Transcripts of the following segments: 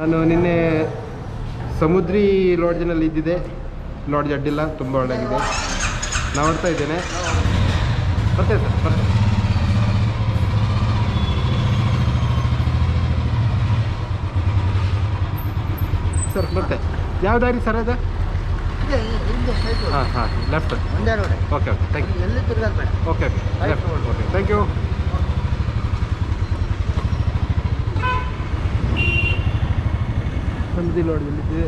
ನಾನು ನಿನ್ನೆ ಸಮುದ್ರಿ ಲಾಡ್ಜ್ನಲ್ಲಿ ಇದ್ದಿದ್ದೆ. ಲಾಡ್ಜ್ ಅಡ್ಡಿಲ್ಲ, ತುಂಬ ಒಳ್ಳೆಗಿದೆ. ನಾನು ಹೊಡ್ತಾ ಇದ್ದೇನೆ. ಬರ್ತೇನೆ ಸರ್, ಮತ್ತೆ ಯಾವ ದಾರಿ ಸರ್ ಅದು? ಹಾಂ left. Okay thank you. Okay left. Okay thank you. Samudri ಲಾಡ್ಜಲ್ಲಿದ್ದೆ.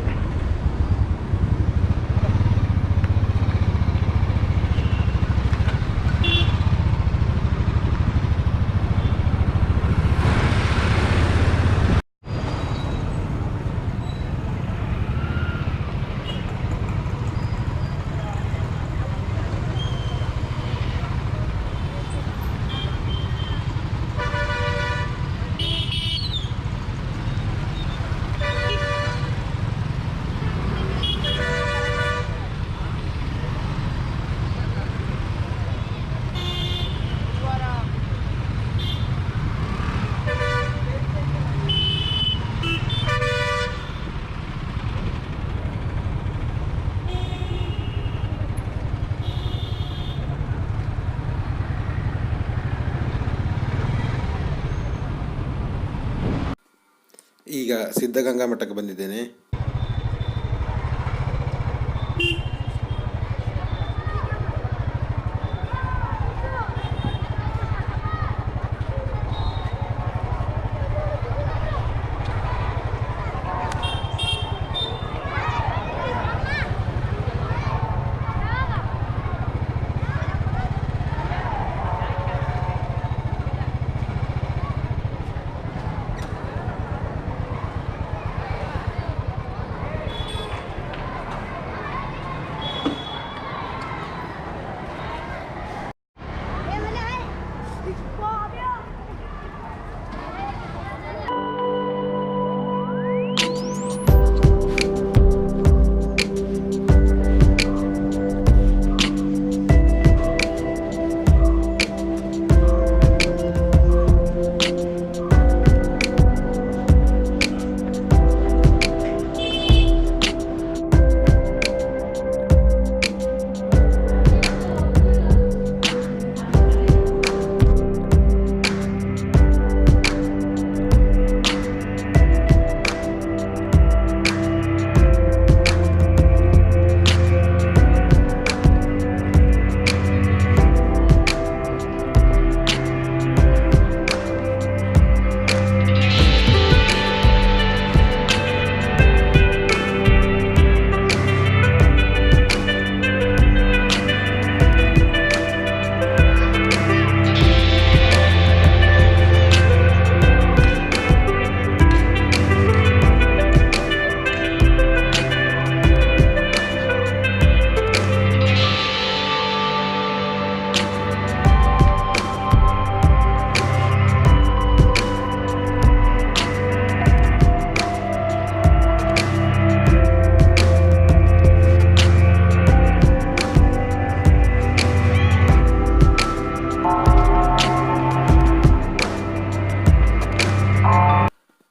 ಈಗ ಸಿದ್ಧಗಂಗಾ ಮಠಕ್ಕೆ ಬಂದಿದ್ದೇನೆ.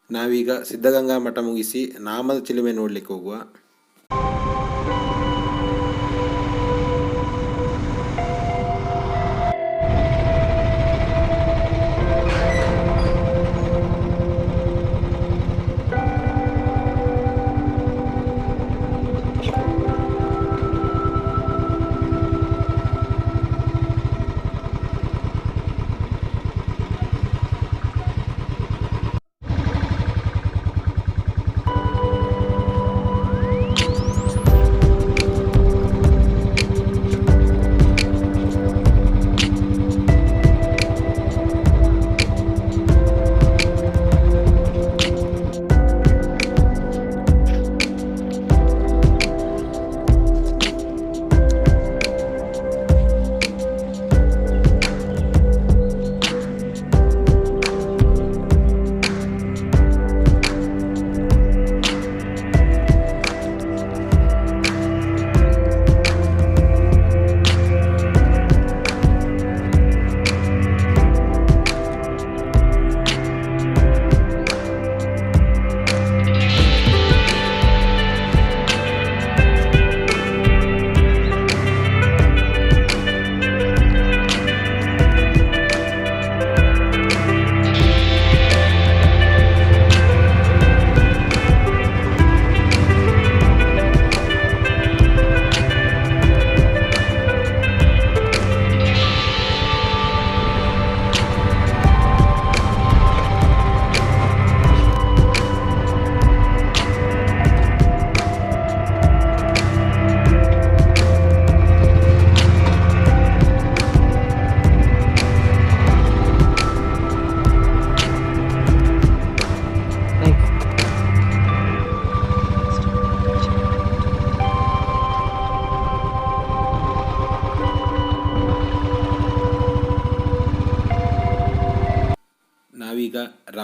ನಾವೀಗ ಸಿದ್ಧಗಂಗಾ ಮಠ ಮುಗಿಸಿ ನಾಮದ ಚಿಲುಮೆ ನೋಡಲಿಕ್ಕೆ ಹೋಗುವ.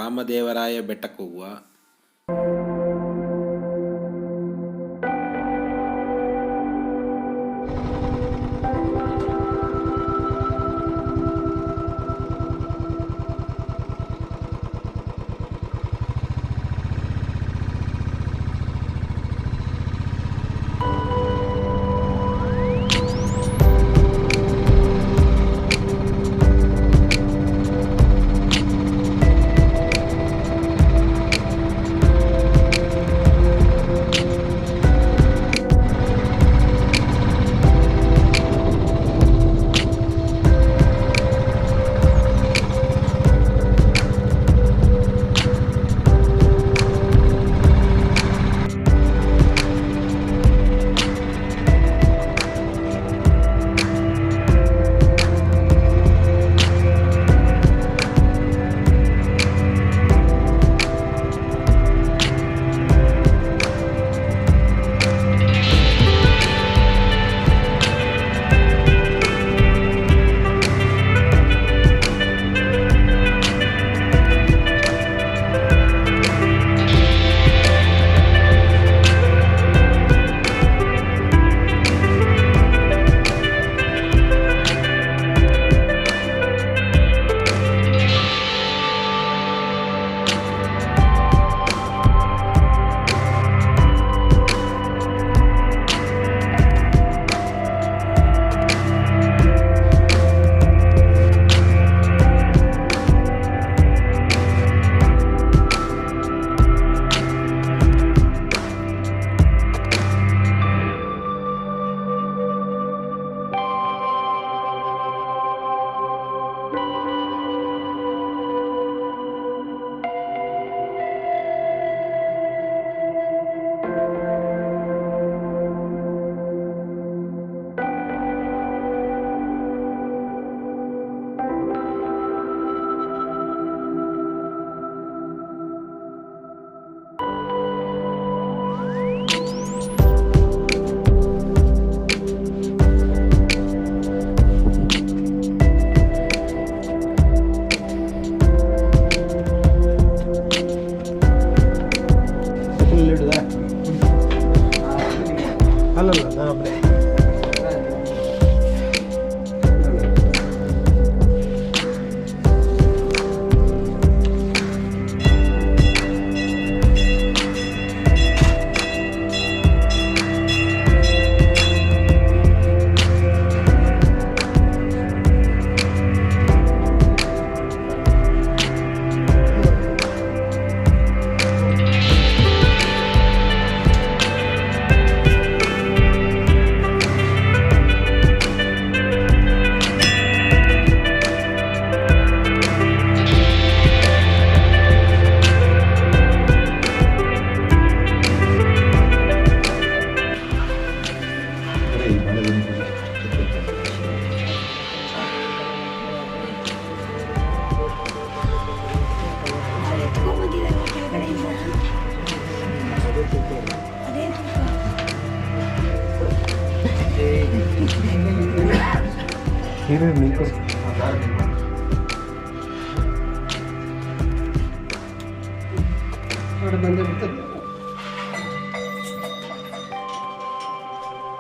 ರಾಮದೇವರಾಯ ಬೆಟ್ಟಕ್ಕೆ ಹೋಗುವ.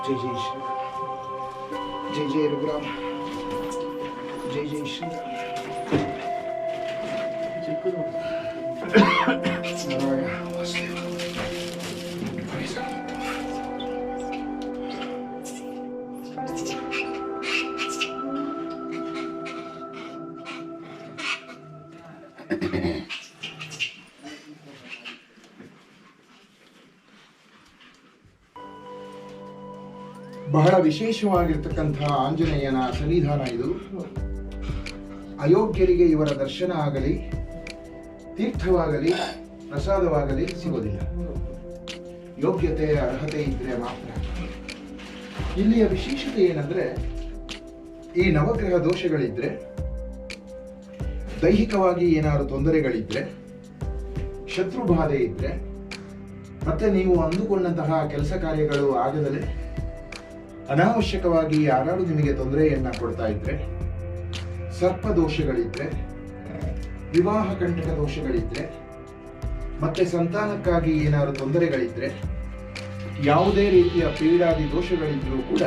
जय जय श्री जय जय रघुराम जय जय श्री नारायण वासुदेव ಬಹಳ ವಿಶೇಷವಾಗಿರ್ತಕ್ಕಂತಹ ಆಂಜನೇಯನ ಸನ್ನಿಧಾನ ಇದು. ಅಯೋಗ್ಯರಿಗೆ ಇವರ ದರ್ಶನ ಆಗಲಿ, ತೀರ್ಥವಾಗಲಿ, ಪ್ರಸಾದವಾಗಲಿ ಸಿಗೋದಿಲ್ಲ. ಯೋಗ್ಯತೆ ಅರ್ಹತೆ ಇದ್ರೆ ಮಾತ್ರ. ಇಲ್ಲಿಯ ವಿಶೇಷತೆ ಏನಂದ್ರೆ, ಈ ನವಗ್ರಹ ದೋಷಗಳಿದ್ರೆ, ದೈಹಿಕವಾಗಿ ಏನಾದರೂ ತೊಂದರೆಗಳಿದ್ರೆ, ಶತ್ರು ಬಾಧೆ ಇದ್ರೆ, ಮತ್ತೆ ನೀವು ಅಂದುಕೊಂಡಂತಹ ಕೆಲಸ ಕಾರ್ಯಗಳು ಆಗದಲೇ ಅನಾವಶ್ಯಕವಾಗಿ ಯಾರು ನಿಮಗೆ ತೊಂದರೆಯನ್ನ ಕೊಡ್ತಾ ಇದ್ರೆ, ಸರ್ಪ ದೋಷಗಳಿದ್ರೆ, ವಿವಾಹ ಕಂಟಕ ದೋಷಗಳಿದ್ರೆ, ಮತ್ತೆ ಸಂತಾನಕ್ಕಾಗಿ ಏನಾದರೂ ತೊಂದರೆಗಳಿದ್ರೆ, ಯಾವುದೇ ರೀತಿಯ ಪೀಡಾದಿ ದೋಷಗಳಿದ್ರೂ ಕೂಡ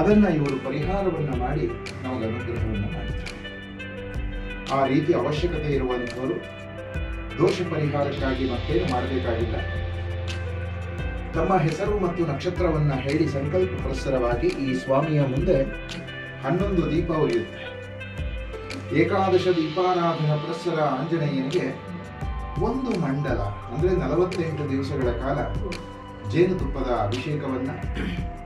ಅದನ್ನ ಇವರು ಪರಿಹಾರವನ್ನ ಮಾಡಿ ನಮಗೆ ಅನುಗ್ರಹವನ್ನು ಮಾಡ್ತಾರೆ. ಆ ರೀತಿ ಅವಶ್ಯಕತೆ ಇರುವಂಥವರು ದೋಷ ಪರಿಹಾರಕ್ಕಾಗಿ ಮತ್ತೇನು ಮಾಡಬೇಕಾಗಿಲ್ಲ. ತಮ್ಮ ಹೆಸರು ಮತ್ತು ನಕ್ಷತ್ರವನ್ನ ಹೇಳಿ ಸಂಕಲ್ಪ ಪುರಸ್ಸರವಾಗಿ ಈ ಸ್ವಾಮಿಯ ಮುಂದೆ 11 ದೀಪ ಉರಿಯುತ್ತೆ. ಏಕಾದಶ ದೀಪಾರಾಧನ ಪುರಸ್ಸರ ಆಂಜನೇಯನಿಗೆ 1 ಮಂಡಲ ಅಂದ್ರೆ 48 ದಿವಸಗಳ ಕಾಲ ಜೇನುತುಪ್ಪದ ಅಭಿಷೇಕವನ್ನ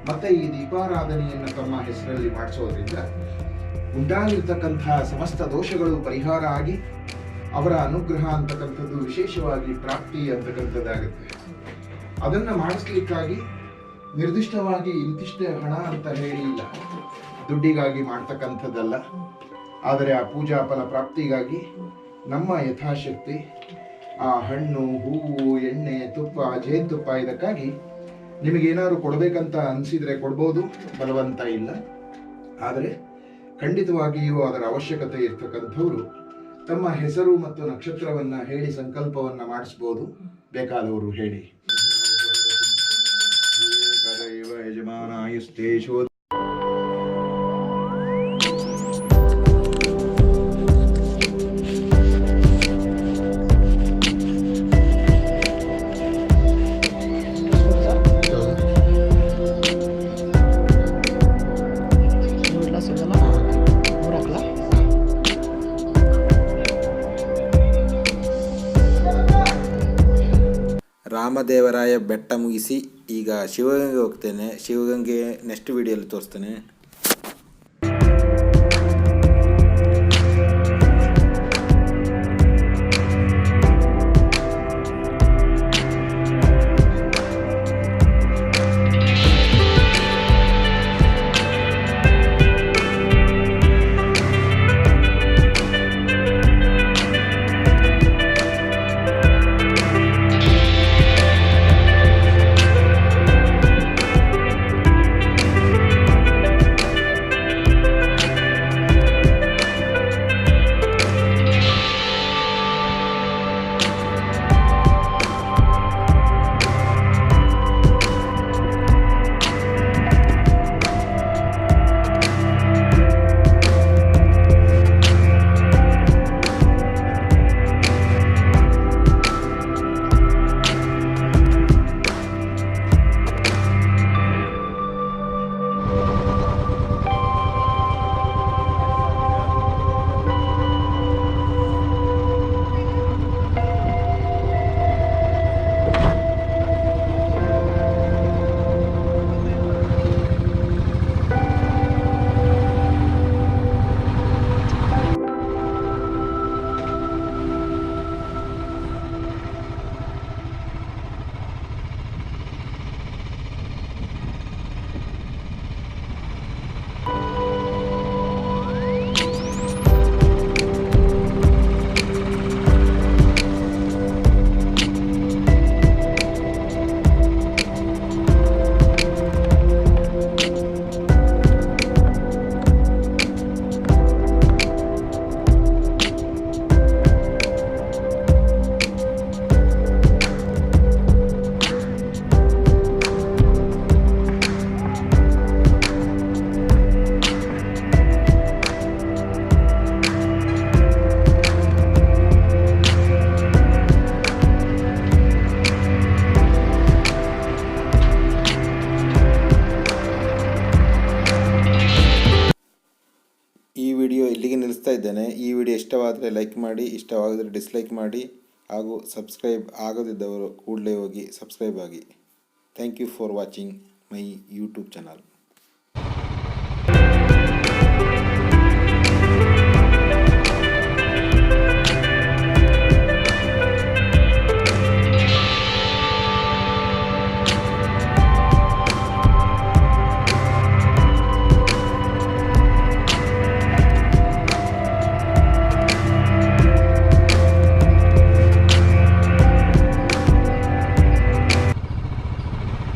ಮತ್ತೆ ಈ ದೀಪಾರಾಧನೆಯನ್ನ ತಮ್ಮ ಹೆಸರಲ್ಲಿ ಮಾಡಿಸೋದ್ರಿಂದ ಉಂಟಾಗಿರ್ತಕ್ಕಂತಹ ಸಮಸ್ತ ದೋಷಗಳು ಪರಿಹಾರ ಆಗಿ ಅವರ ಅನುಗ್ರಹ ಅಂತಕ್ಕಂಥದ್ದು ವಿಶೇಷವಾಗಿ ಪ್ರಾಪ್ತಿ ಅಂತಕ್ಕಂಥದ್ದಾಗುತ್ತೆ. ಅದನ್ನ ಮಾಡಿಸ್ಲಿಕ್ಕಾಗಿ ನಿರ್ದಿಷ್ಟವಾಗಿ ಇಂತಿಷ್ಟೇ ಹಣ ಅಂತ ಹೇಳಿ ಇಲ್ಲ, ದುಡ್ಡಿಗಾಗಿ ಮಾಡ್ತಕ್ಕಂಥದ್ದಲ್ಲ. ಆದರೆ ಆ ಪೂಜಾ ಫಲ ಪ್ರಾಪ್ತಿಗಾಗಿ ನಮ್ಮ ಯಥಾಶಕ್ತಿ ಆ ಹಣ್ಣು, ಹೂವು, ಎಣ್ಣೆ, ತುಪ್ಪ, ಜೇನುತುಪ್ಪ ಇದಕ್ಕಾಗಿ ನಿಮಗೇನಾದ್ರು ಕೊಡಬೇಕಂತ ಅನಿಸಿದ್ರೆ ಕೊಡ್ಬೋದು, ಬಲವಂತ ಇಲ್ಲ. ಆದರೆ ಖಂಡಿತವಾಗಿಯೂ ಅದರ ಅವಶ್ಯಕತೆ ಇರ್ತಕ್ಕಂಥವ್ರು ತಮ್ಮ ಹೆಸರು ಮತ್ತು ನಕ್ಷತ್ರವನ್ನ ಹೇಳಿ ಸಂಕಲ್ಪವನ್ನ ಮಾಡಿಸ್ಬೋದು. ಬೇಕಾದವರು ಹೇಳಿ. ಯಜಮಾನಾಯುಸ್ತೇಶೋ ರಾಮದೇವರಾಯ ಬೆಟ್ಟ ಮುಗಿಸಿ ಈಗ ಶಿವಗಂಗೆ ಹೋಗ್ತೇನೆ. ಶಿವಗಂಗೆ ನೆಕ್ಸ್ಟ್ ವಿಡಿಯೋಲಿ ತೋರಿಸ್ತೇನೆ. ನಿಲ್ಲಿಸ್ತಾ ಇದ್ದೇನೆ. ಈ ವಿಡಿಯೋ ಇಷ್ಟವಾದರೆ ಲೈಕ್ ಮಾಡಿ, ಇಷ್ಟವಾಗದರೆ ಡಿಸ್ಲೈಕ್ ಮಾಡಿ, ಹಾಗೂ ಸಬ್ಸ್ಕ್ರೈಬ್ ಆಗದಿದ್ದವರು ಕೂಡಲೇ ಹೋಗಿ ಸಬ್ಸ್ಕ್ರೈಬ್ ಆಗಿ. Thank you for watching my YouTube channel.